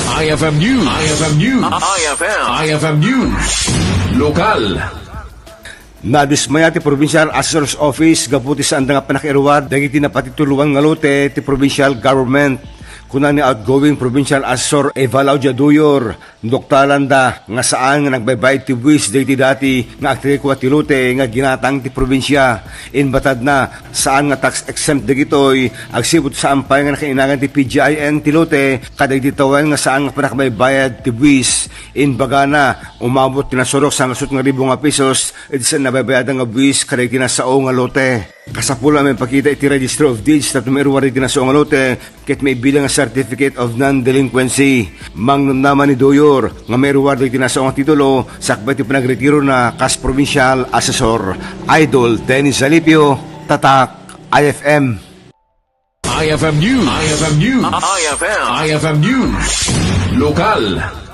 IFM News. IFM News. IFM News. Lokal. Nadismaya ti Provincial Assessor's Office gaputi sa andang panakiruwad dagiti Napatituloan nga Lote ti Provincial Government. Kuna ni outgoing Provincial Assessor Evalao Jaduyor, doktalanda nga saan nga nagbaybayad ti buwis dati nga aktrikwa ti Lote nga ginatang ti probinsya. Inbatad na saan nga tax exempt dagitoy agsibot sa ampay nga nakainangan ti Pgin ti Lote kadag ditawan nga saan nga panakabaybayad ti buwis. Inbaga na umabot tinasurok sa ngasut nga ribo nga pesos iti sa nabaybayad nga buwis kadag tinasao nga Lote. Kasapula may pakita iti Register of Deeds na tumiruwari tinasao nga Lote ket may bilang nga Certificate of Non-Delinquency. Mangnum naman ni Doyor nga may ruward iti tinasao nga titulo sakbay ti panagretiro na kas Provincial Assessor. Idol Dennis Zalipio, Tatak, IFM. IFM News. IFM News. IFM News. Lokal.